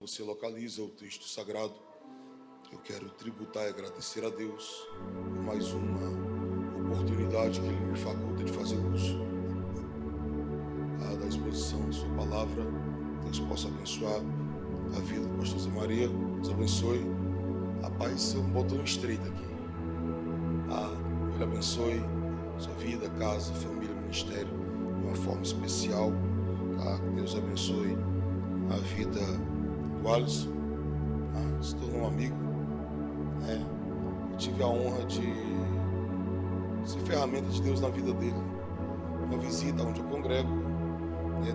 Você localiza o texto sagrado. Eu quero tributar e agradecer a Deus por mais uma oportunidade que Ele me faculta de fazer uso da exposição da sua palavra. Deus possa abençoar a vida do pastor Zé Maria. Deus abençoe. Rapaz, é um botão estreito aqui. Ele abençoe sua vida, casa, família, ministério de uma forma especial. Deus abençoe a vida do Alisson. Se tornou um amigo. Eu tive a honra de ser ferramenta de Deus na vida dele. Uma visita onde eu congrego,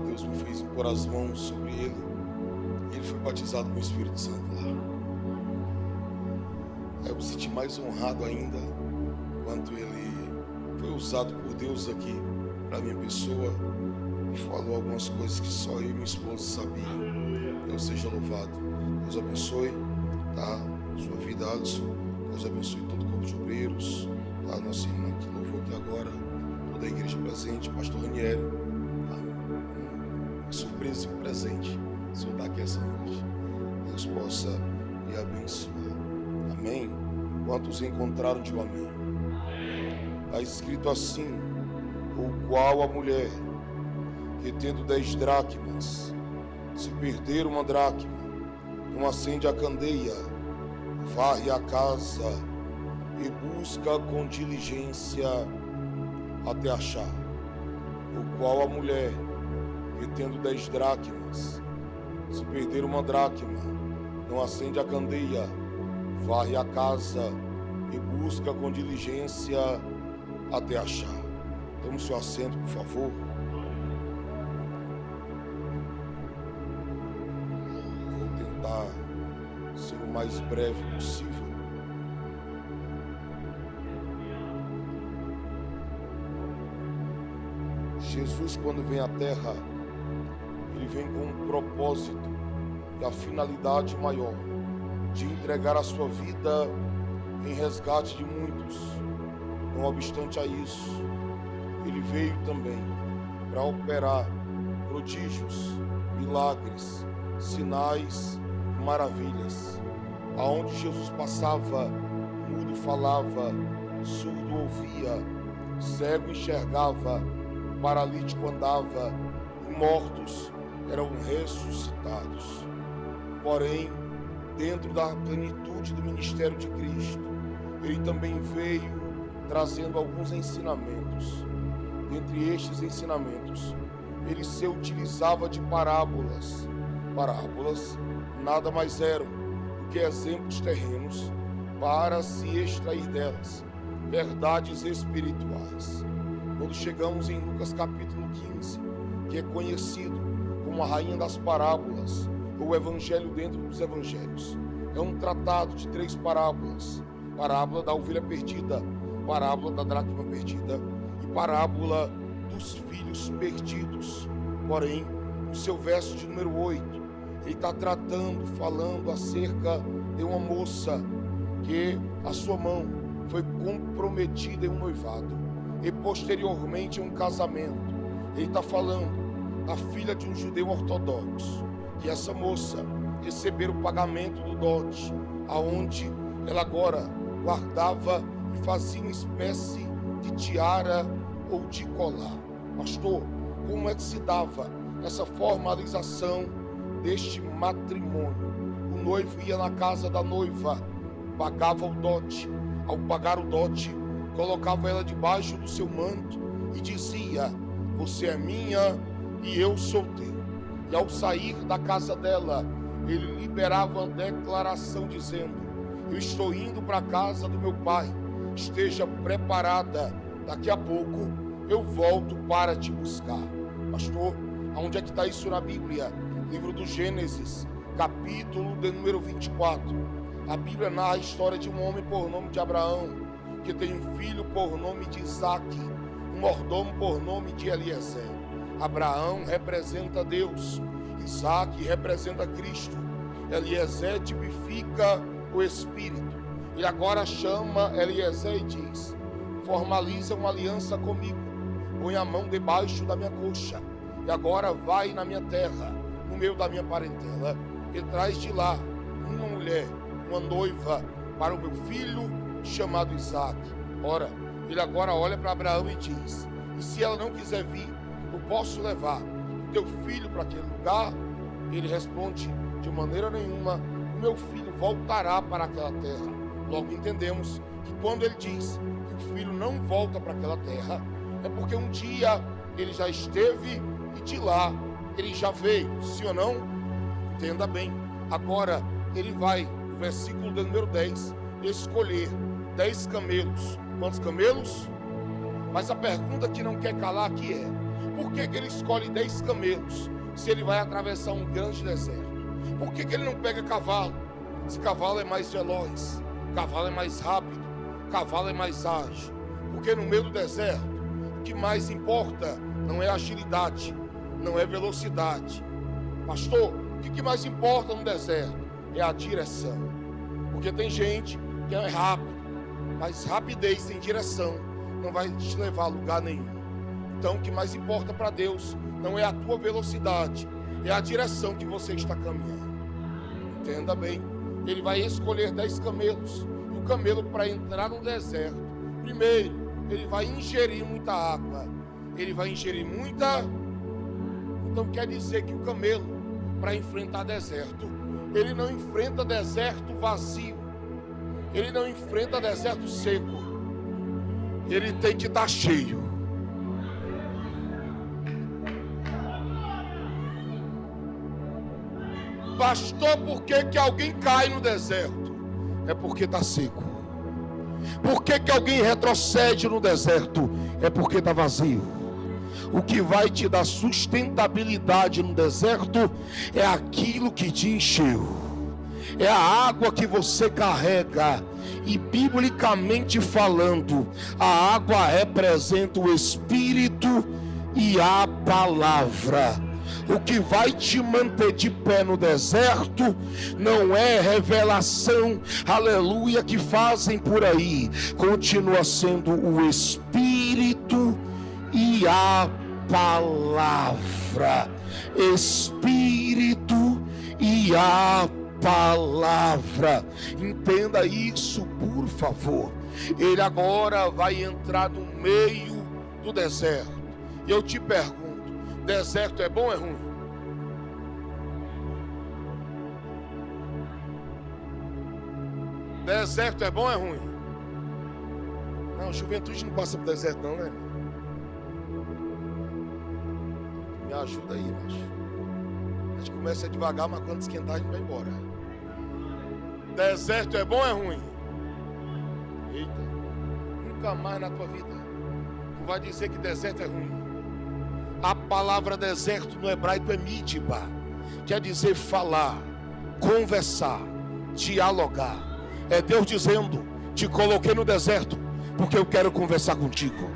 Deus me fez impor as mãos sobre ele e ele foi batizado com o Espírito Santo lá. Eu me senti mais honrado ainda quando ele foi usado por Deus aqui para minha pessoa e falou algumas coisas que só eu e minha esposa sabiam. Deus seja louvado. Deus abençoe sua vida, Alisson. Deus abençoe todo o corpo de obreiros, nossa irmã que louvou aqui agora, toda a igreja presente, pastor Ranieri. Uma surpresa e um presente o Senhor está aqui essa noite. Deus possa lhe abençoar. Amém? Quantos encontraram, digo amém. Está escrito assim: o qual a mulher que tendo 10 dracmas, se perder uma dracma, não acende a candeia, varre a casa e busca com diligência até achar. O qual a mulher que tendo 10 dracmas, se perder uma dracma, não acende a candeia, varre a casa e busca com diligência até achar. Tome seu assento, por favor. Vou tentar ser o mais breve possível. Jesus, quando vem à Terra, ele vem com um propósito e a finalidade maior de entregar a sua vida em resgate de muitos. Não obstante a isso, ele veio também para operar prodígios, milagres, sinais, maravilhas. Aonde Jesus passava, mudo falava, surdo ouvia, cego enxergava, paralítico andava e mortos eram ressuscitados. Porém, dentro da plenitude do ministério de Cristo, ele também veio trazendo alguns ensinamentos. Dentre estes ensinamentos, ele se utilizava de parábolas. Parábolas nada mais eram do que exemplos terrenos para se extrair delas verdades espirituais. Quando chegamos em Lucas capítulo 15, que é conhecido como a rainha das parábolas, ou o evangelho dentro dos evangelhos, é um tratado de 3 parábolas: parábola da ovelha perdida, parábola da dracma perdida e parábola dos filhos perdidos. Porém, no seu verso de número 8, ele está falando acerca de uma moça que a sua mão foi comprometida em um noivado e posteriormente em um casamento. Ele está falando da filha de um judeu ortodoxo, que essa moça recebeu o pagamento do dote, aonde ela agora guardava e fazia uma espécie de tiara ou de colar. Pastor, como é que se dava essa formalização deste matrimônio? O noivo ia na casa da noiva, pagava o dote. Ao pagar o dote, colocava ela debaixo do seu manto e dizia: você é minha e eu sou teu. E ao sair da casa dela, ele liberava uma declaração dizendo: eu estou indo para a casa do meu pai, esteja preparada, daqui a pouco eu volto para te buscar. Pastor, aonde é que está isso na Bíblia? Livro do Gênesis, capítulo de número 24. A Bíblia narra a história de um homem por nome de Abraão, que tem um filho por nome de Isaac, um mordomo por nome de Eliezer. Abraão representa Deus, Isaac representa Cristo, Eliezer tipifica o Espírito. E agora chama Eliezer e diz: formaliza uma aliança comigo, põe a mão debaixo da minha coxa, e agora vai na minha terra, no meio da minha parentela, e traz de lá uma mulher, uma noiva, para o meu filho chamado Isaac. Ora, ele agora olha para Abraão e diz: e se ela não quiser vir, eu posso levar o teu filho para aquele lugar? Ele responde: de maneira nenhuma, o meu filho voltará para aquela terra. Logo entendemos que quando ele diz que o filho não volta para aquela terra, é porque um dia ele já esteve e de lá ele já veio, sim ou não? Entenda bem. Agora ele vai, no versículo de número 10, escolher 10 camelos. Quantos camelos? Mas a pergunta que não quer calar aqui é: por que ele escolhe 10 camelos se ele vai atravessar um grande deserto? Por que ele não pega cavalo? Se cavalo é mais veloz, cavalo é mais rápido, cavalo é mais ágil. Porque no meio do deserto, o que mais importa não é agilidade, não é velocidade. Pastor, o que mais importa no deserto é a direção. Porque tem gente que é rápido, mas rapidez sem direção não vai te levar a lugar nenhum. Então o que mais importa para Deus não é a tua velocidade, é a direção que você está caminhando. Entenda bem. Ele vai escolher 10 camelos. E o camelo, para entrar no deserto, primeiro, ele vai ingerir muita água. Ele vai ingerir muita. Então quer dizer que o camelo, para enfrentar deserto, ele não enfrenta deserto vazio. Ele não enfrenta deserto seco. Ele tem que estar cheio. Pastor, por que alguém cai no deserto? É porque está seco. Por que alguém retrocede no deserto? É porque está vazio. O que vai te dar sustentabilidade no deserto é aquilo que te encheu. É a água que você carrega. E biblicamente falando, a água representa o Espírito e a palavra. O que vai te manter de pé no deserto não é revelação, aleluia, que fazem por aí. Continua sendo o Espírito e a palavra. Espírito e a palavra. Entenda isso, por favor. Ele agora vai entrar no meio do deserto. E eu te pergunto: deserto é bom ou é ruim? Deserto é bom ou é ruim? Não, juventude não passa por deserto não, né? Me ajuda aí, macho. A gente começa devagar, mas quando esquentar a gente vai embora. Deserto é bom ou é ruim? Eita, nunca mais na tua vida tu vai dizer que deserto é ruim. A palavra deserto no hebraico é midba, quer dizer falar, conversar, dialogar. É Deus dizendo: te coloquei no deserto porque eu quero conversar contigo.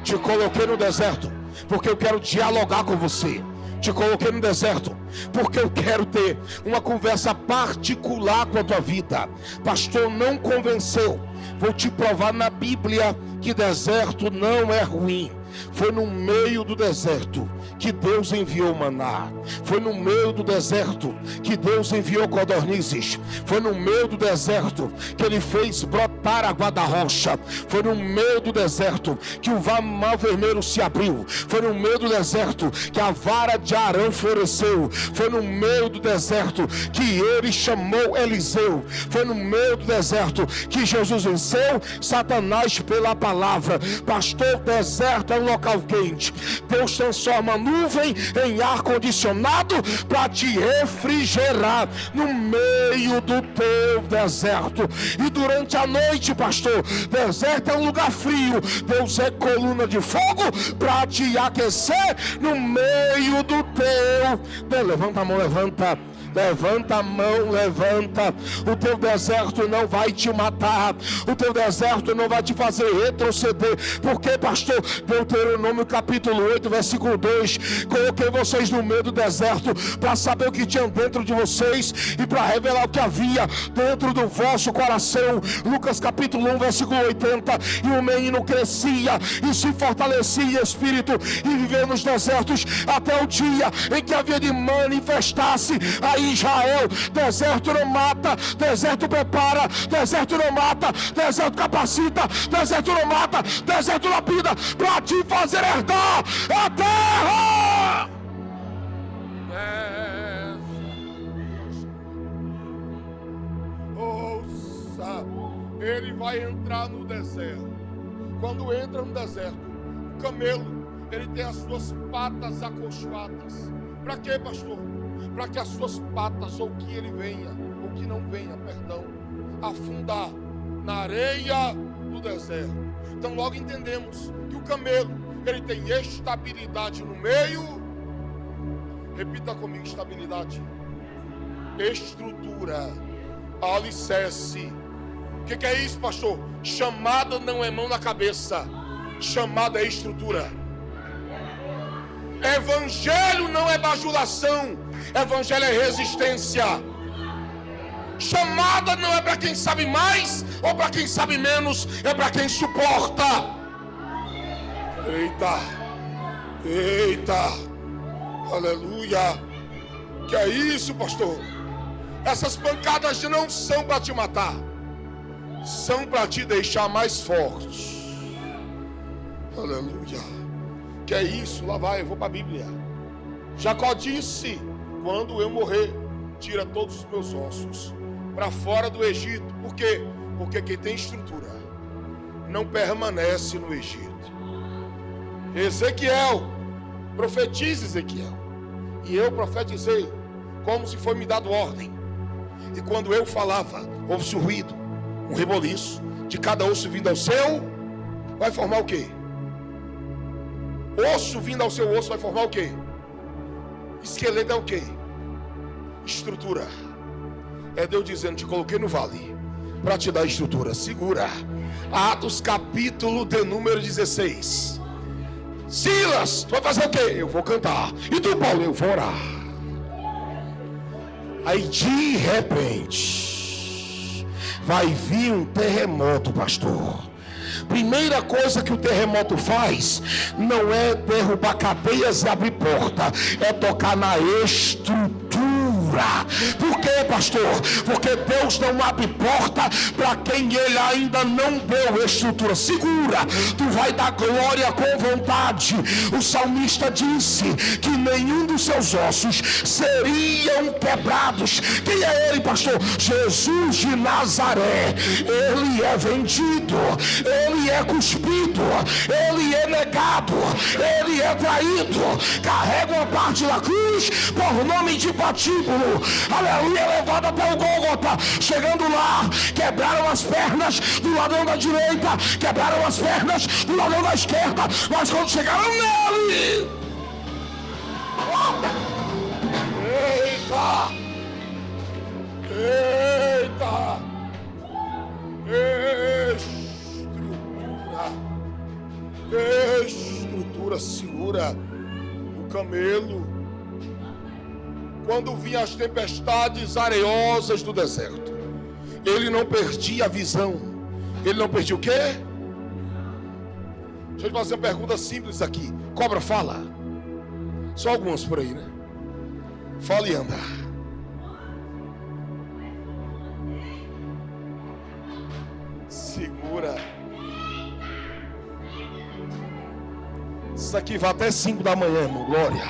Te coloquei no deserto porque eu quero dialogar com você. Te coloquei no deserto porque eu quero ter uma conversa particular com a tua vida. Pastor, não convenceu. Vou te provar na Bíblia que deserto não é ruim. Foi no meio do deserto que Deus enviou maná. Foi no meio do deserto que Deus enviou codornizes. Foi no meio do deserto que Ele fez brotar água da rocha. Foi no meio do deserto que o mar vermelho se abriu. Foi no meio do deserto que a vara de Arão floresceu. Foi no meio do deserto que Ele chamou Eliseu. Foi no meio do deserto que Jesus venceu Satanás pela palavra. Pastor, deserto é um local quente. Deus transforma a nuvem em ar condicionado para te refrigerar no meio do teu deserto. E durante a noite, pastor, deserto é um lugar frio. Deus é coluna de fogo para te aquecer no meio do teu. Levanta a mão, levanta. Levanta a mão, levanta. O teu deserto não vai te matar. O teu deserto não vai te fazer retroceder. Porque, pastor, Deuteronômio capítulo 8, versículo 2: coloquei vocês no meio do deserto para saber o que tinha dentro de vocês e para revelar o que havia dentro do vosso coração. Lucas capítulo 1, versículo 80: e o menino crescia e se fortalecia em espírito e viveu nos desertos até o dia em que havia de manifestar-se a em Israel: deserto não mata, deserto prepara, deserto não mata, deserto capacita, deserto não mata, deserto lapida, para te fazer herdar a terra. Ouça, ele vai entrar no deserto. Quando entra no deserto, o camelo, ele tem as suas patas acolchoadas. Para quê, pastor? Para que as suas patas, ou que ele venha, ou que não venha, perdão, afundar na areia do deserto. Então logo entendemos que o camelo, ele tem estabilidade no meio. Repita comigo: estabilidade, estrutura, alicerce. O que é isso, pastor? Chamada não é mão na cabeça, chamada é estrutura. Evangelho não é bajulação, evangelho é resistência. Chamada não é para quem sabe mais ou para quem sabe menos, é para quem suporta. Eita, eita, aleluia. Que é isso, pastor? Essas pancadas não são para te matar, são para te deixar mais forte. Aleluia. Que é isso? Lá vai, eu vou para a Bíblia. Jacó disse: quando eu morrer, tira todos os meus ossos para fora do Egito. Por quê? Porque quem tem estrutura não permanece no Egito. Ezequiel, profetiza Ezequiel. E eu profetizei como se foi me dado ordem. E quando eu falava, houve-se um ruído, um reboliço, de cada osso vindo ao seu, vai formar o quê? Osso vindo ao seu osso vai formar o quê? Esqueleto é o quê? Estrutura. É Deus dizendo: te coloquei no vale para te dar estrutura. Segura. Atos capítulo de número 16. Silas, tu vai fazer o quê? Eu vou cantar. E tu, Paulo? Eu vou orar. Aí de repente vai vir um terremoto, pastor. Primeira coisa que o terremoto faz não é derrubar cadeias e abrir porta, é tocar na estrutura. Por quê, pastor? Porque Deus não abre porta para quem Ele ainda não deu estrutura. Segura, tu vai dar glória com vontade. O salmista disse que nenhum dos seus ossos seriam quebrados. Quem é Ele, pastor? Jesus de Nazaré. Ele é vendido, Ele é cuspido, Ele é negado, Ele é traído. Carrega uma parte da cruz por nome de patíbulo. Aleluia, levado até o Gólgota. Chegando lá, quebraram as pernas do ladrão da direita, quebraram as pernas do ladrão da esquerda, mas quando chegaram nele, eita, estrutura, segura. O camelo, quando vinha as tempestades areiosas do deserto, ele não perdia a visão. Ele não perdia o quê? Deixa eu te fazer uma pergunta simples aqui. Cobra fala? Só algumas por aí, né? Fala e anda. Segura. Isso aqui vai até 5 da manhã, irmão. Glória.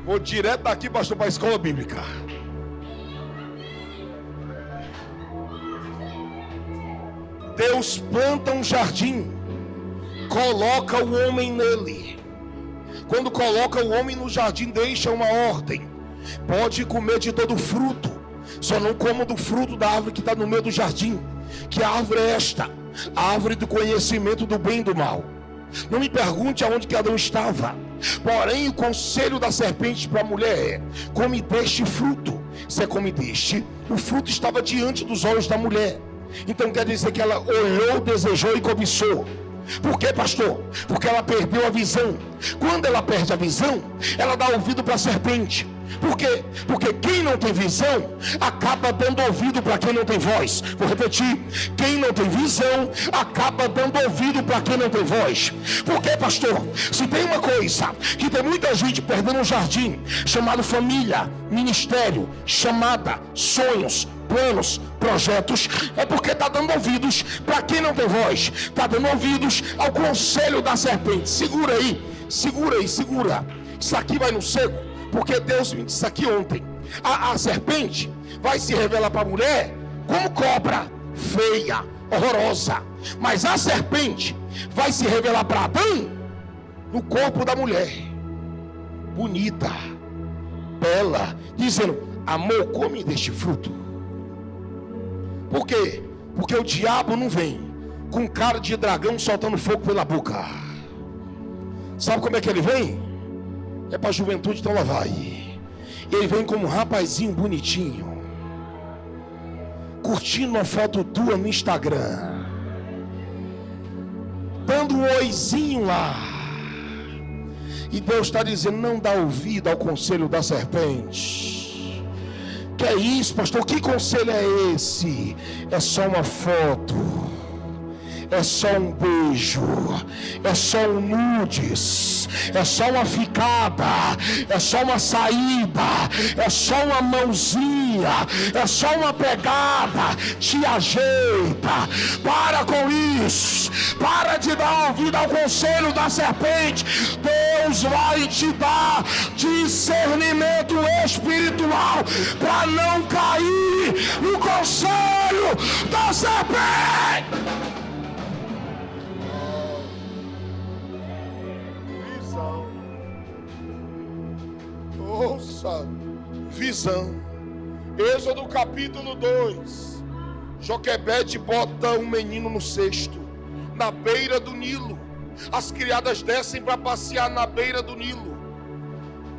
Vou direto daqui, pastor, para a escola bíblica. Deus planta um jardim, coloca o homem nele. Quando coloca o homem no jardim, deixa uma ordem: pode comer de todo fruto, só não coma do fruto da árvore que está no meio do jardim. Que árvore é esta? A árvore do conhecimento do bem e do mal. Não me pergunte aonde cada um estava. Porém, o conselho da serpente para a mulher é: come deste fruto. Se come deste, o fruto estava diante dos olhos da mulher. Então quer dizer que ela olhou, desejou e cobiçou. Por quê, pastor? Porque ela perdeu a visão. Quando ela perde a visão, ela dá ouvido para a serpente. Por quê? Porque quem não tem visão acaba dando ouvido para quem não tem voz. Vou repetir: quem não tem visão acaba dando ouvido para quem não tem voz. Por quê, pastor? Se tem uma coisa que tem muita gente perdendo um jardim chamado família, ministério, chamada, sonhos, planos, projetos, é porque está dando ouvidos para quem não tem voz, está dando ouvidos ao conselho da serpente. Segura aí, segura. Isso aqui vai no seco, porque Deus me disse aqui ontem: a serpente vai se revelar para a mulher como cobra, feia, horrorosa, mas a serpente vai se revelar para Adão no corpo da mulher, bonita, bela, dizendo: amor, come deste fruto. Por quê? Porque o diabo não vem com cara de dragão soltando fogo pela boca. Sabe como é que ele vem? É para a juventude, então lá vai. Ele vem como um rapazinho bonitinho, curtindo uma foto tua no Instagram, dando um oizinho lá. E Deus está dizendo: não dá ouvido ao conselho da serpente. Que é isso, pastor? Que conselho é esse? É só uma foto, é só um beijo, é só um nudes, é só uma ficada, é só uma saída, é só uma mãozinha, é só uma pegada. Te ajeita, para com isso, para de dar ouvido ao conselho da serpente. Deus vai te dar discernimento espiritual para não cair no conselho da serpente. Ouça, visão. Êxodo capítulo 2. Joquebede bota um menino no cesto, na beira do Nilo. As criadas descem para passear na beira do Nilo.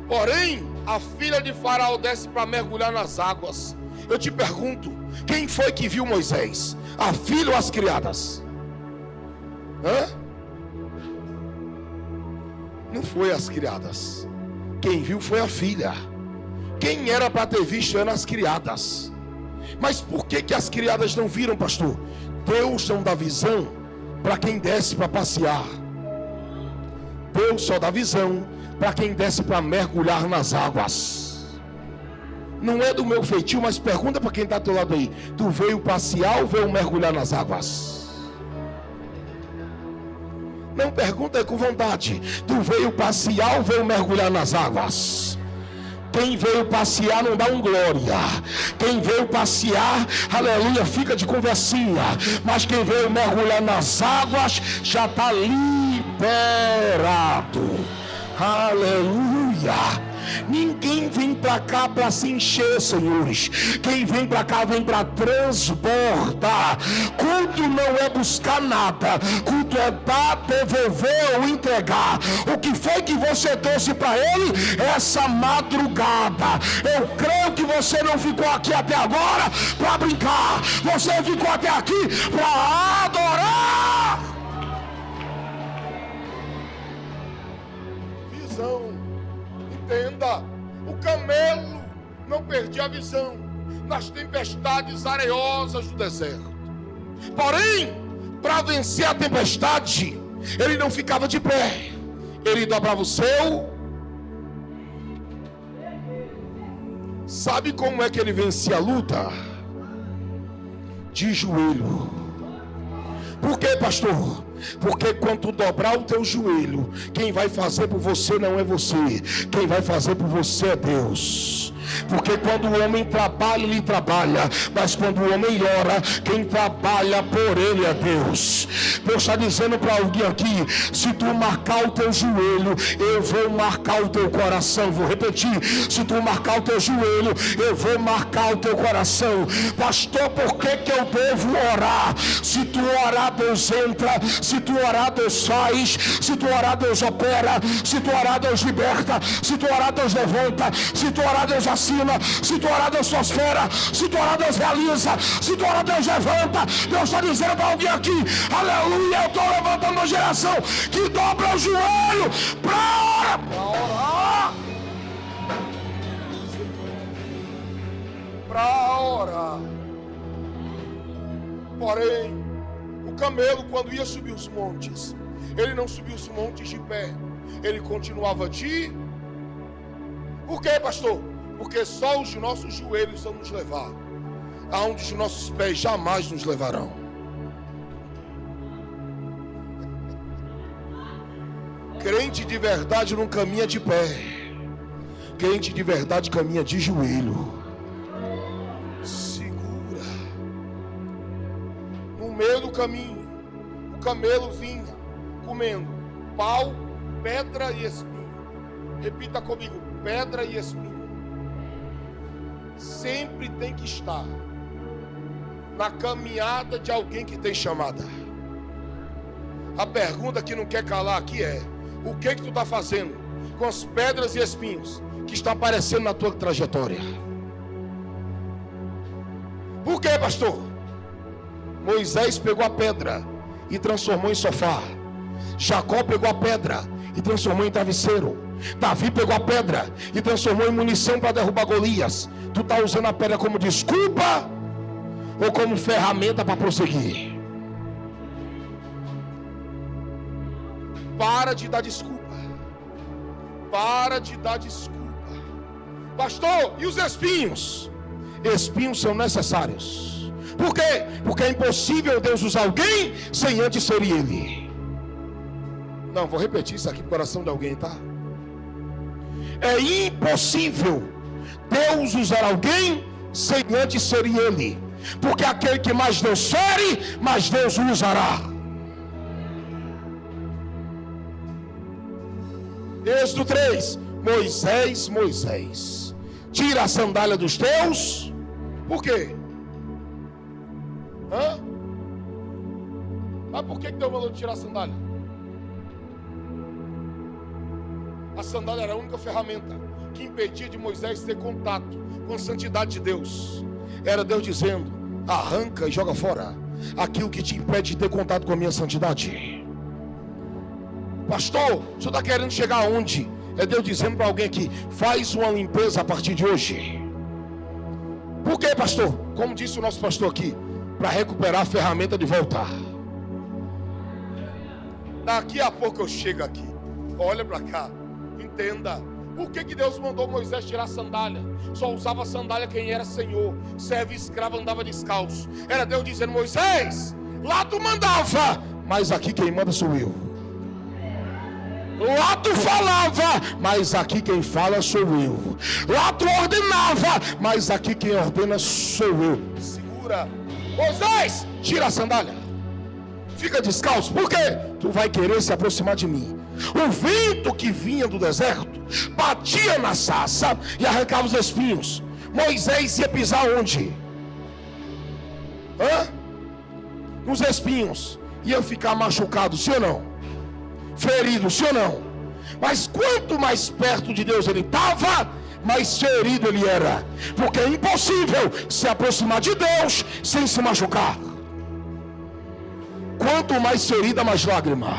Porém, a filha de Faraó desce para mergulhar nas águas. Eu te pergunto: quem foi que viu Moisés? A filha ou as criadas? Não foi as criadas. Quem viu foi a filha. Quem era para ter visto eram as criadas. Mas por que as criadas não viram, pastor? Deus não dá visão para quem desce para passear. Deus só dá visão para quem desce para mergulhar nas águas. Não é do meu feitio, mas pergunta para quem está do teu lado aí: tu veio passear ou veio mergulhar nas águas? Não, pergunta com vontade: tu veio passear ou veio mergulhar nas águas? Quem veio passear não dá um glória. Quem veio passear, aleluia, fica de conversinha. Mas quem veio mergulhar nas águas já está liberado. Aleluia. Ninguém vem para cá para se encher, senhores. Quem vem para cá vem para transbordar. Culto não é buscar nada. Culto é dar, devolver ou entregar. O que foi que você trouxe para ele essa madrugada? Eu creio que você não ficou aqui até agora para brincar. Você ficou até aqui para adorar. Visão. Entenda, o camelo não perdia a visão nas tempestades areiosas do deserto. Porém, para vencer a tempestade, ele não ficava de pé. Ele dobrava o seu. Sabe como é que ele vencia a luta? De joelho. Por quê, pastor? Porque quando dobrar o teu joelho, quem vai fazer por você não é você, quem vai fazer por você é Deus. Porque quando o homem trabalha, ele trabalha, mas quando o homem ora, quem trabalha por ele é Deus. Deus está dizendo para alguém aqui: se tu marcar o teu joelho, eu vou marcar o teu coração. Vou repetir: se tu marcar o teu joelho, eu vou marcar o teu coração. Pastor, por que eu devo orar? Se tu orar, Deus entra. Se tu orar, Deus faz. Se tu orar, Deus opera. Se tu orar, Deus liberta. Se tu orar, Deus levanta. Se tu orar, Deus assina. Se tu orar, Deus prospera. Se tu orar, Deus realiza. Se tu orar, Deus levanta. Deus está dizendo para alguém aqui: aleluia, eu estou levantando uma geração que dobra o joelho para orar. para orar. Porém, o camelo, quando ia subir os montes, ele não subia os montes de pé, ele continuava de... Por quê, pastor? Porque só os nossos joelhos vão nos levar aonde os nossos pés jamais nos levarão. Crente de verdade não caminha de pé, crente de verdade caminha de joelho. Segura. No meio do caminho, o camelo vinha comendo pau, pedra e espinho. Repita comigo: pedra e espinho. Sempre tem que estar na caminhada de alguém que tem chamada. A pergunta que não quer calar aqui é: o que tu está fazendo com as pedras e espinhos que estão aparecendo na tua trajetória? Por quê, pastor? Moisés pegou a pedra e transformou em sofá. Jacó pegou a pedra e transformou em travesseiro. Davi pegou a pedra e transformou em munição para derrubar Golias. Tu está usando a pedra como desculpa ou como ferramenta para prosseguir? Para de dar desculpa. Para de dar desculpa. Pastor, e os espinhos? Espinhos são necessários. Por quê? Porque é impossível Deus usar alguém sem antes ser ele. Não, vou repetir isso aqui para o coração de alguém, tá? É impossível Deus usar alguém sem antes ser ele. Porque aquele que mais Deus fere, mais Deus o usará. Êxodo 3. Moisés, tira a sandália dos teus. Por quê? Mas por que Deus mandou tirar a sandália? A sandália era a única ferramenta que impedia de Moisés ter contato com a santidade de Deus. Era Deus dizendo: arranca e joga fora aquilo que te impede de ter contato com a minha santidade. Pastor, o senhor está querendo chegar aonde? É Deus dizendo para alguém aqui: faz uma limpeza a partir de hoje. Por quê, pastor? Como disse o nosso pastor aqui, para recuperar a ferramenta de volta. Daqui a pouco eu chego aqui. Olha para cá, entenda. Por que Deus mandou Moisés tirar a sandália? Só usava sandália quem era senhor. Servo e escravo andava descalço. Era Deus dizendo: Moisés, lá tu mandava, mas aqui quem manda sou eu. Lá tu falava, mas aqui quem fala sou eu. Lá tu ordenava, mas aqui quem ordena sou eu. Segura. Moisés, tira a sandália. Fica descalço. Por quê? Tu vai querer se aproximar de mim. O vento que vinha do deserto batia na sarça e arrancava os espinhos. Moisés ia pisar onde? Nos espinhos. Ia ficar machucado, sim ou não? Ferido, sim ou não? Mas quanto mais perto de Deus ele estava, mais ferido ele era. Porque é impossível se aproximar de Deus sem se machucar. Quanto mais ferida, mais lágrima.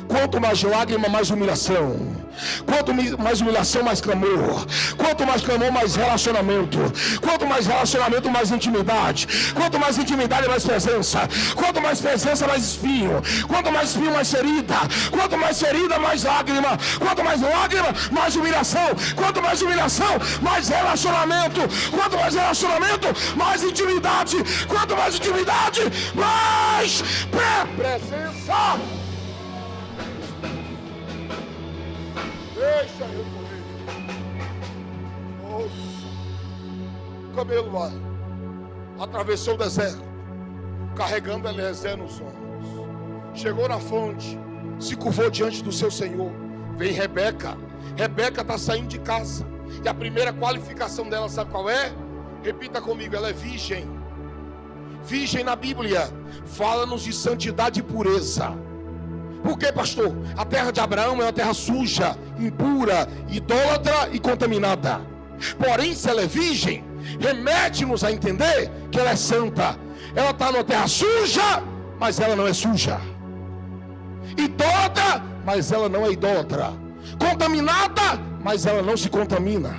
Quanto mais lágrima, mais humilhação. Quanto mais humilhação, mais clamor. Quanto mais clamor, mais relacionamento. Quanto mais relacionamento, mais intimidade. Quanto mais intimidade, mais presença. Quanto mais presença, mais espinho. Quanto mais espinho, mais ferida. Quanto mais ferida, mais lágrima. Quanto mais lágrima, mais humilhação. Quanto mais humilhação, mais relacionamento. Quanto mais relacionamento, mais intimidade. Quanto mais intimidade, mais presença. Deixa eu correr. O camelo vai. Atravessou o deserto, carregando Eliezer nos ombros. Chegou na fonte, se curvou diante do seu senhor. Vem Rebeca. Rebeca está saindo de casa. E a primeira qualificação dela, sabe qual é? Repita comigo: ela é virgem. Virgem na Bíblia fala-nos de santidade e pureza. Por que, pastor? A terra de Abraão é uma terra suja, impura, idólatra e contaminada. Porém, se ela é virgem, remete-nos a entender que ela é santa. Ela está numa terra suja, mas ela não é suja. Idólatra, mas ela não é idólatra. Contaminada, mas ela não se contamina.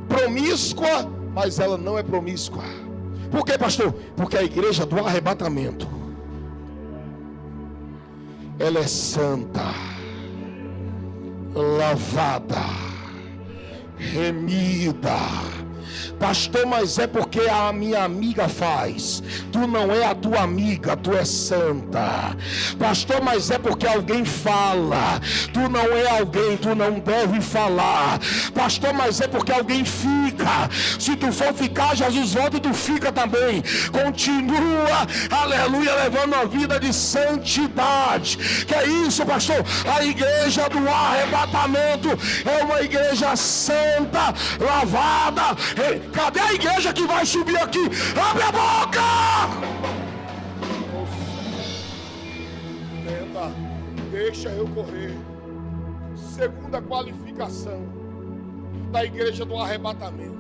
Promíscua, mas ela não é promíscua. Por quê, pastor? Porque a igreja do arrebatamento, ela é santa, lavada, remida. Pastor, mas é porque a minha amiga faz. Tu não é a tua amiga, tu é santa. Pastor, mas é porque alguém fala. Tu não é alguém, tu não deve falar. Pastor, mas é porque alguém fica. Se tu for ficar, Jesus volta e tu fica também. Continua, aleluia, levando a vida de santidade. Que é isso, pastor? A igreja do arrebatamento é uma igreja santa, lavada. Cadê a igreja que vai subir aqui? Abre a boca! Entenda, deixa eu correr. Segunda qualificação da igreja do arrebatamento.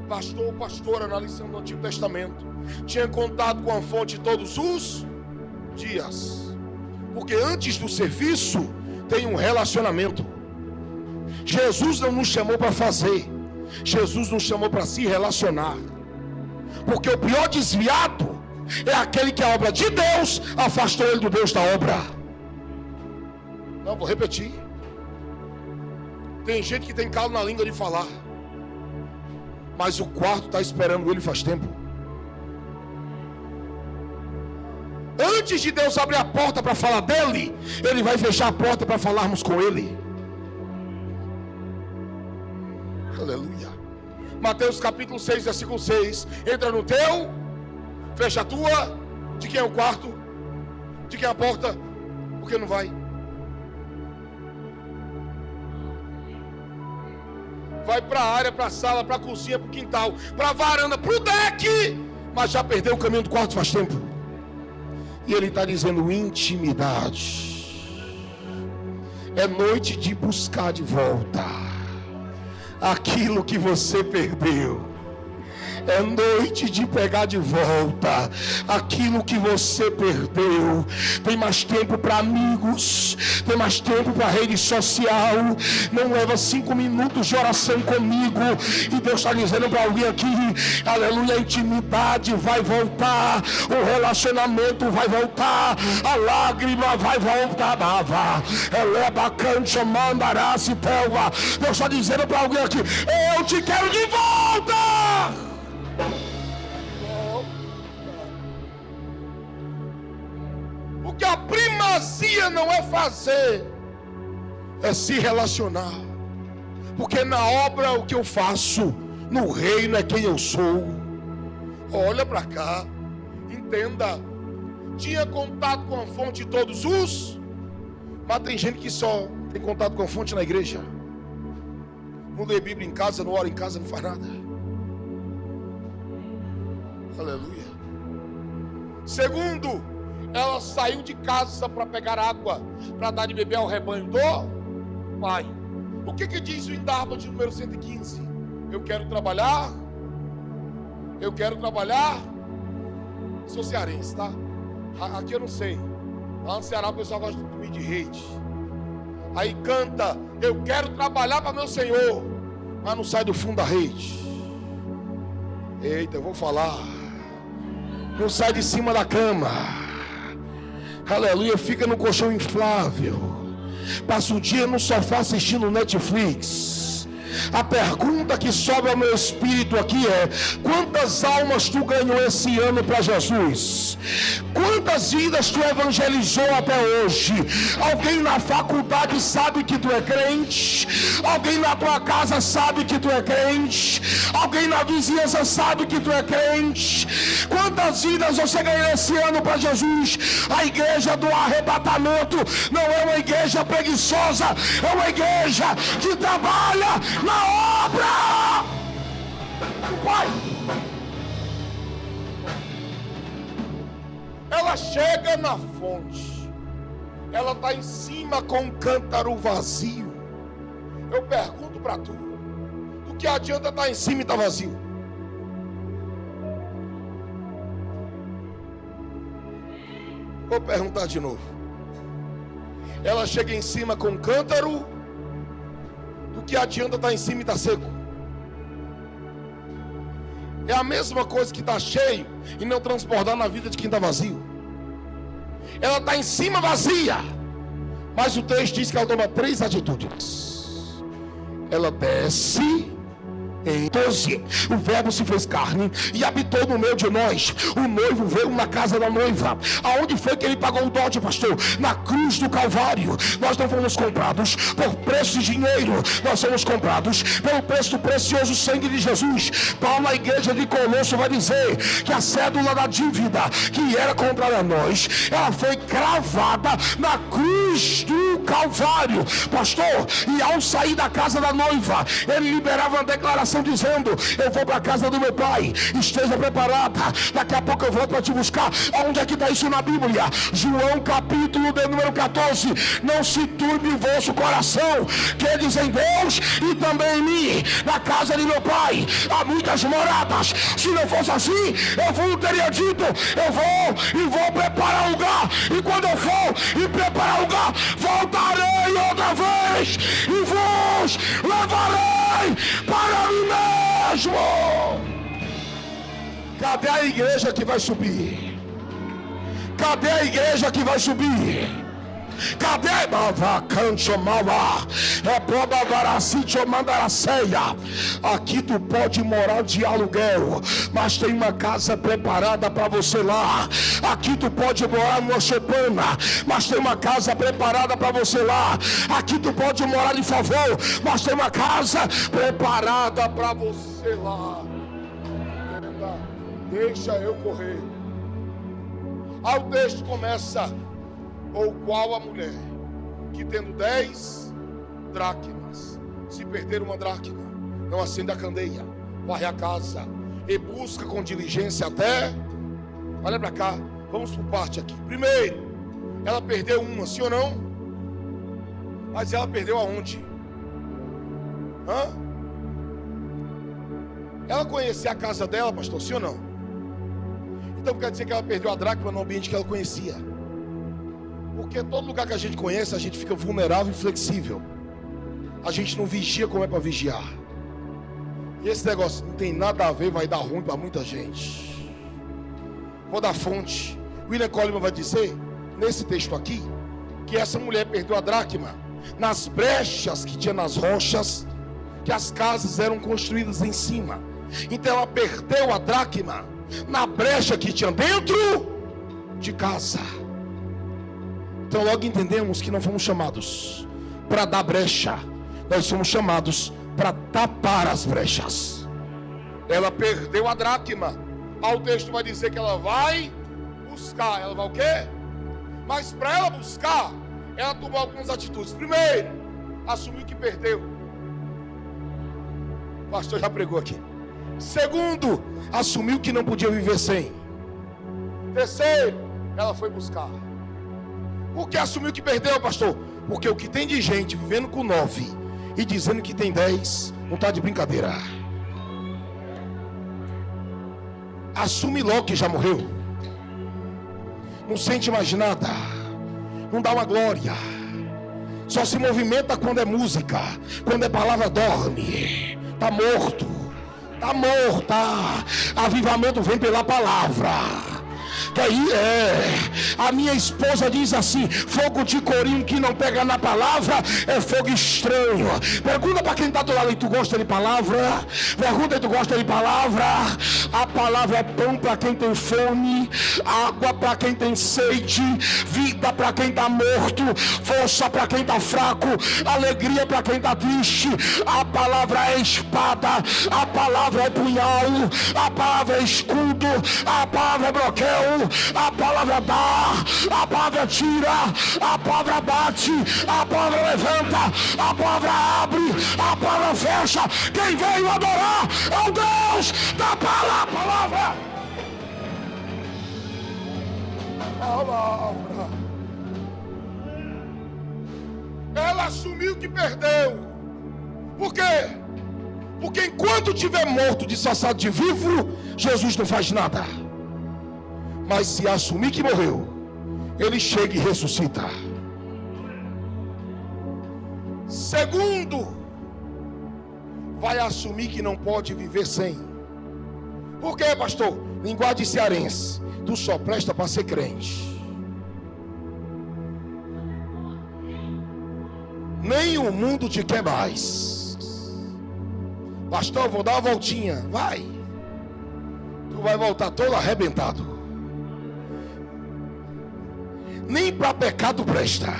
Pastor, pastora, na lição do Antigo Testamento, tinha contato com a fonte todos os dias. Porque antes do serviço tem um relacionamento. Jesus não nos chamou para fazer, Jesus nos chamou para se relacionar. Porque o pior desviado é aquele que a obra de Deus afastou ele do Deus da obra. Não, vou repetir. Tem gente que tem calo na língua de falar, mas o quarto está esperando ele faz tempo. Antes de Deus abrir a porta para falar dele, Ele vai fechar a porta para falarmos com Ele. Aleluia. Mateus capítulo 6, versículo 6. Entra no teu, fecha a tua. De quem é o quarto? De quem é a porta? Por que não vai? Vai para a área, para a sala, para a cozinha, para o quintal, para a varanda, para o deck. Mas já perdeu o caminho do quarto faz tempo. E Ele está dizendo intimidade. É noite de buscar de volta aquilo que você perdeu. É noite de pegar de volta aquilo que você perdeu. Tem mais tempo para amigos, tem mais tempo para rede social. Não leva 5 minutos de oração comigo. E Deus está dizendo para alguém aqui, aleluia, a intimidade vai voltar, o relacionamento vai voltar, a lágrima vai voltar. Deus está dizendo para alguém aqui, eu te quero de volta. Porque a primazia não é fazer, é se relacionar. Porque na obra o que eu faço, no reino é quem eu sou. Olha para cá, entenda. Tinha contato com a fonte todos os, mas tem gente que só tem contato com a fonte na igreja. Não lê Bíblia em casa, não ora em casa, não faz nada. Aleluia. Segundo, ela saiu de casa para pegar água, para dar de beber ao rebanho do Pai. O que diz o Indarba de número 115? Eu quero trabalhar. Sou cearense, tá? Aqui eu não sei. Lá no Ceará o pessoal gosta de dormir de rede. Aí canta, eu quero trabalhar para meu Senhor, mas não sai do fundo da rede. Eita, eu vou falar. Não sai de cima da cama. Aleluia, fica no colchão inflável. Passa o dia no sofá assistindo Netflix. A pergunta que sobe ao meu espírito aqui é: quantas almas tu ganhou esse ano para Jesus? Quantas vidas tu evangelizou até hoje? Alguém na faculdade sabe que tu é crente? Alguém na tua casa sabe que tu é crente? Alguém na vizinhança sabe que tu é crente? Quantas vidas você ganhou esse ano para Jesus? A igreja do arrebatamento não é uma igreja preguiçosa, é uma igreja que trabalha na obra do Pai. Ela chega na fonte, ela está em cima com um cântaro vazio. Eu pergunto para tu, do que adianta estar em cima e estar vazio? Vou perguntar de novo. Ela chega em cima com um cântaro, do que adianta estar em cima e estar seco? É a mesma coisa que está cheio e não transbordar na vida de quem está vazio. Ela está em cima vazia, mas o texto diz que ela toma 3 atitudes. Ela desce. Em 12, o verbo se fez carne e habitou no meio de nós. O noivo veio na casa da noiva. Aonde foi que ele pagou o dote, pastor? Na cruz do Calvário. Nós não fomos comprados por preço de dinheiro, nós somos comprados pelo preço do precioso sangue de Jesus. Paulo, a igreja de Colosso, vai dizer que a cédula da dívida que era comprada a nós, ela foi cravada na cruz do Calvário, pastor. E ao sair da casa da noiva, ele liberava uma declaração dizendo: eu vou para a casa do meu pai, esteja preparada, daqui a pouco eu volto para te buscar. Onde é que está isso na Bíblia? João capítulo de número 14. Não se turbe o vosso coração, credes em Deus e também em mim. Na casa de meu pai há muitas moradas. Se não fosse assim, eu vos teria dito: eu vou e vou preparar lugar, e quando eu for e preparar lugar, voltarei outra vez e vos levarei para mim mesmo. Cadê a igreja que vai subir? Cadê a igreja que vai subir? Cadê? Aqui tu pode morar de aluguel, mas tem uma casa preparada para você lá. Aqui tu pode morar numa chopana, mas tem uma casa preparada para você lá. Aqui tu pode morar de favor, mas tem uma casa preparada para você lá. Deixa eu correr. Aí o texto começa: ou qual a mulher que tendo 10 dracmas, se perder uma dracma, não acende a candeia, varre a casa e busca com diligência até... Olha para cá, vamos por parte aqui. Primeiro, ela perdeu uma, sim ou não? Mas ela perdeu aonde? Ela conhecia a casa dela, pastor, sim ou não? Então quer dizer que ela perdeu a dracma no ambiente que ela conhecia. Porque todo lugar que a gente conhece, a gente fica vulnerável e flexível. A gente não vigia como é para vigiar. E esse negócio não tem nada a ver, vai dar ruim para muita gente. Vou dar fonte. William Coleman vai dizer, nesse texto aqui, que essa mulher perdeu a dracma nas brechas que tinha nas rochas, que as casas eram construídas em cima. Então ela perdeu a dracma na brecha que tinha dentro de casa. Então logo entendemos que não fomos chamados para dar brecha, nós somos chamados para tapar as brechas. Ela perdeu a dracma. O texto vai dizer que ela vai buscar. Ela vai o quê? Mas para ela buscar, ela tomou algumas atitudes. Primeiro, assumiu que perdeu. O pastor já pregou aqui. Segundo, assumiu que não podia viver sem. Terceiro, ela foi buscar. Por que assumiu que perdeu, pastor? Porque o que tem de gente vivendo com 9 e dizendo que tem 10, não está de brincadeira. Assume logo que já morreu. Não sente mais nada. Não dá uma glória. Só se movimenta quando é música. Quando é palavra, dorme. Está morto. Está morta. Avivamento vem pela palavra. Daí a minha esposa diz assim: fogo de corinho que não pega na palavra é fogo estranho. Pergunta para quem está do lado: tu gosta de palavra? Pergunta: tu gosta de palavra? A palavra é pão para quem tem fome, água para quem tem sede, vida para quem está morto, força para quem está fraco, alegria para quem está triste. A palavra é espada, a palavra é punhal, a palavra é escudo, a palavra é broquel. A palavra dá, a palavra tira, a palavra bate, a palavra levanta, a palavra abre, a palavra fecha. Quem veio adorar é o Deus da palavra. Palavra. Ela assumiu que perdeu. Por quê? Porque enquanto estiver morto, disfarçado de vivo, Jesus não faz nada. Mas se assumir que morreu, ele chega e ressuscita. Segundo, vai assumir que não pode viver sem. Por quê, pastor? Linguagem cearense. Tu só presta para ser crente. Nem o mundo te quer mais. Pastor, vou dar uma voltinha. Vai. Tu vai voltar todo arrebentado. Nem para pecado presta.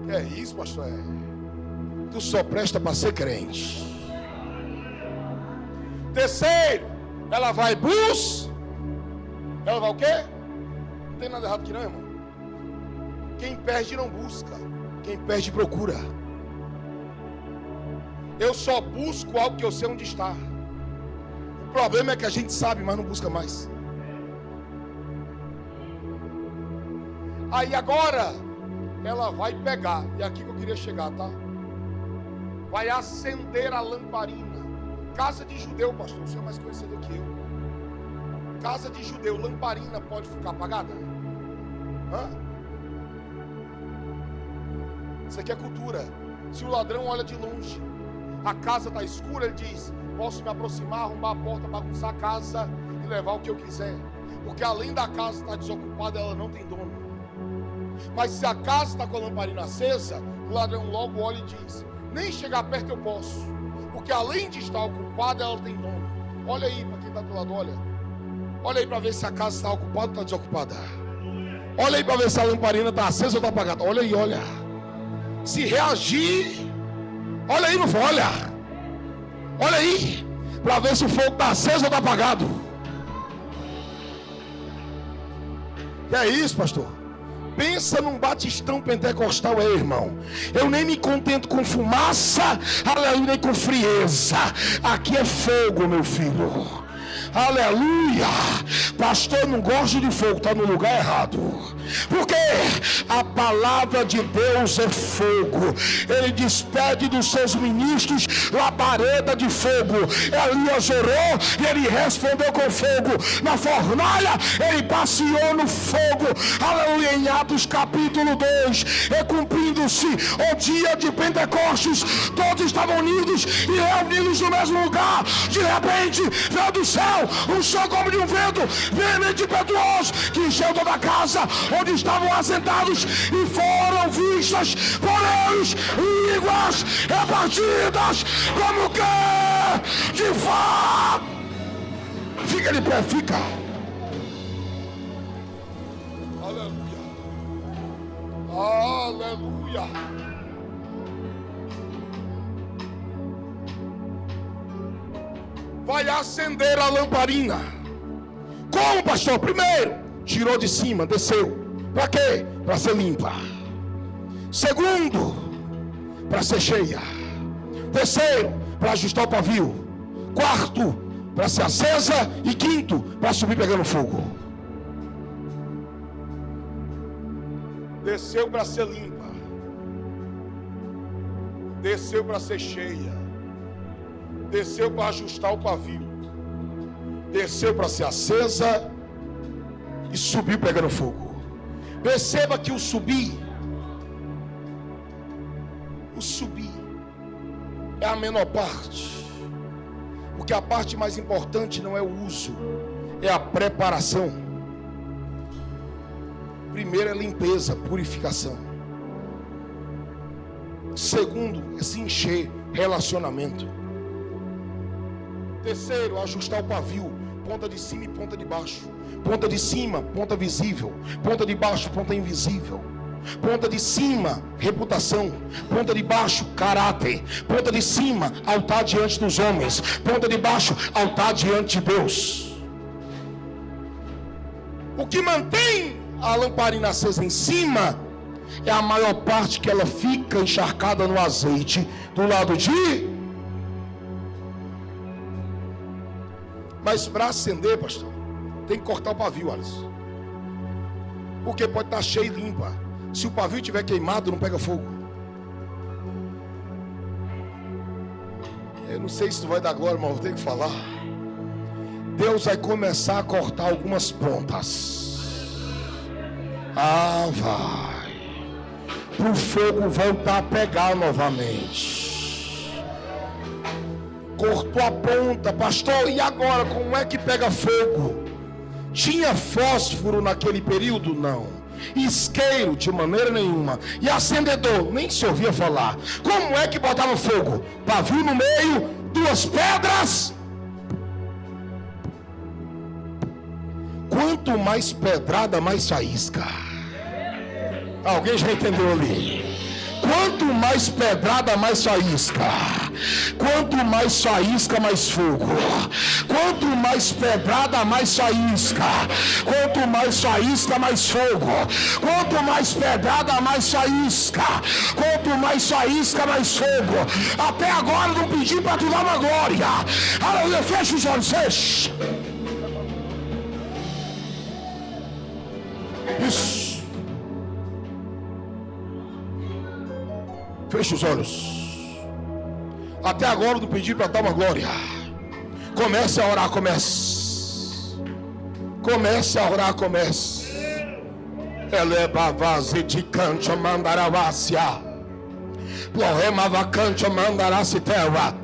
Que é isso, pastor? Tu só presta para ser crente. Terceiro, ela vai Ela vai o quê? Não tem nada errado aqui não, irmão. Quem perde não busca, quem perde procura. Eu só busco algo que eu sei onde está. O problema é que a gente sabe, mas não busca mais. Aí agora ela vai pegar, e é aqui que eu queria chegar, tá? Vai acender a lamparina. Casa de judeu, pastor, o senhor é mais conhecido que eu. Casa de judeu, lamparina pode ficar apagada? Hã? Isso aqui é cultura. Se o ladrão olha de longe, a casa está escura, ele diz: posso me aproximar, arrombar a porta, bagunçar a casa e levar o que eu quiser. Porque além da casa estar desocupada, ela não tem dono. Mas se a casa está com a lamparina acesa, o ladrão logo olha e diz: nem chegar perto eu posso, porque além de estar ocupada, ela tem dono. Olha aí para quem está do lado, olha aí para ver se a casa está ocupada ou está desocupada. Olha aí para ver se a lamparina está acesa ou está apagada. Olha aí, olha. Se reagir, olha aí, não foi? Olha aí, para ver se o fogo está aceso ou está apagado. Que é isso, pastor? Pensa num batistão pentecostal aí, irmão. Eu nem me contento com fumaça, aleluia, nem com frieza. Aqui é fogo, meu filho. Aleluia. Pastor, não gosto de fogo, está no lugar errado. Porque a palavra de Deus é fogo. Ele despede dos seus ministros labareda de fogo. Elias orou e ele respondeu com fogo. Na fornalha ele passeou no fogo. Aleluia. Em Atos capítulo 2, e cumprindo-se o dia de Pentecostes, todos estavam unidos e reunidos no mesmo lugar. De repente veio do céu um som como de um vento veemente e impetuoso, que encheu toda a casa onde estavam assentados, e foram vistas por eles línguas repartidas como que de fato. Fica de pé, fica. Aleluia. Aleluia. Vai acender a lamparina. Como, pastor? Primeiro, tirou de cima, desceu. Para quê? Para ser limpa. Segundo, para ser cheia. Terceiro, para ajustar o pavio. Quarto, para ser acesa. E quinto, para subir pegando fogo. Desceu para ser limpa. Desceu para ser cheia. Desceu para ajustar o pavio. Desceu para ser acesa. E subiu pegando fogo. Perceba que o subir é a menor parte. Porque a parte mais importante não é o uso, é a preparação. Primeiro é limpeza, purificação. Segundo é se encher, relacionamento. Terceiro, ajustar o pavio, ponta de cima e ponta de baixo. Ponta de cima, ponta visível. Ponta de baixo, ponta invisível. Ponta de cima, reputação. Ponta de baixo, caráter. Ponta de cima, altar diante dos homens. Ponta de baixo, altar diante de Deus. O que mantém a lamparina acesa em cima é a maior parte que ela fica encharcada no azeite do lado de. Mas para acender, pastor, tem que cortar o pavio, Alisson. Porque pode estar cheio e limpa. Se o pavio estiver queimado, não pega fogo. Eu não sei se tu vai dar glória, mas eu tenho que falar. Deus vai começar a cortar algumas pontas. Vai. Para o fogo voltar a pegar novamente. cortou a ponta. Pastor, e agora como é que pega fogo? Tinha fósforo naquele período? Não. Isqueiro de maneira nenhuma. E acendedor, nem se ouvia falar. Como é que botava fogo? Pavio no meio, 2 pedras. Quanto mais pedrada, mais faísca. Alguém já entendeu ali? Quanto mais pedrada, mais faísca. Quanto mais faísca, mais fogo. Quanto mais pedrada, mais faísca. Quanto mais faísca, mais fogo. Quanto mais pedrada, mais faísca. Quanto mais faísca, mais fogo. Até agora não pedi para tu dar uma glória. Aleluia, fecha os olhos, fecha. Isso. Feche os olhos. Até agora eu não pedi para dar uma glória. Comece a orar, comece. Comece a orar, comece. Eleba vaze de cante mandaravassia. Plorema vacante mandarasi terra.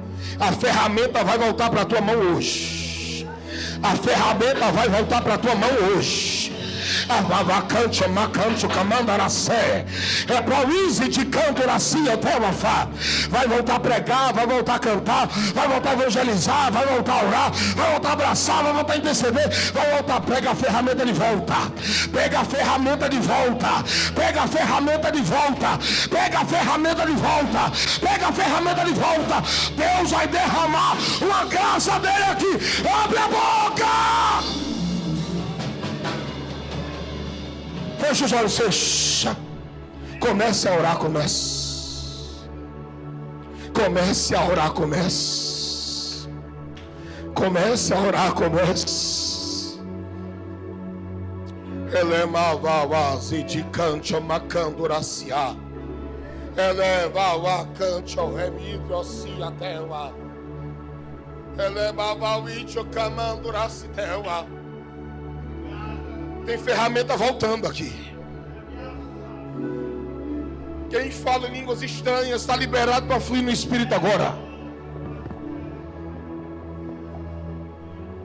A ferramenta vai voltar para a tua mão hoje. A ferramenta vai voltar para a tua mão hoje. Avavacante, macante, camandaracé. É província de canto nascia até uma fá. Vai voltar a pregar, vai voltar a cantar, vai voltar a evangelizar, vai voltar a orar, vai voltar a abraçar, vai voltar a interceder, vai voltar. Pega a ferramenta de volta. Pega a ferramenta de volta. Pega a ferramenta de volta. Pega a ferramenta de volta. Pega a ferramenta de volta. Deus vai derramar uma graça dele aqui. Abre a boca. Fecha os olhos, fecha. Comece a orar, comece. Comece a orar, comece. Comece a orar, comece. Elema de cante macanduracia. Eleva cante o remidro se ateua. Eleva o itio camanduraciteua. Tem ferramenta voltando aqui. Quem fala em línguas estranhas está liberado para fluir no Espírito agora.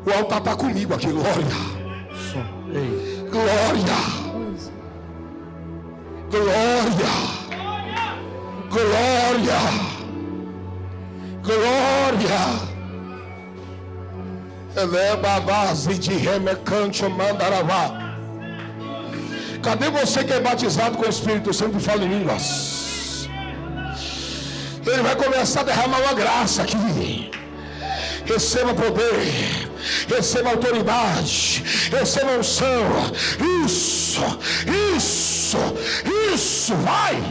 O altar está comigo aqui, glória. Glória. Glória. Glória. Glória. Eleba a base de remecante mandaravá. Cadê você que é batizado com o Espírito Santo e fala em línguas? Ele vai começar a derramar uma graça aqui. Receba poder, receba autoridade, receba unção. Isso, vai.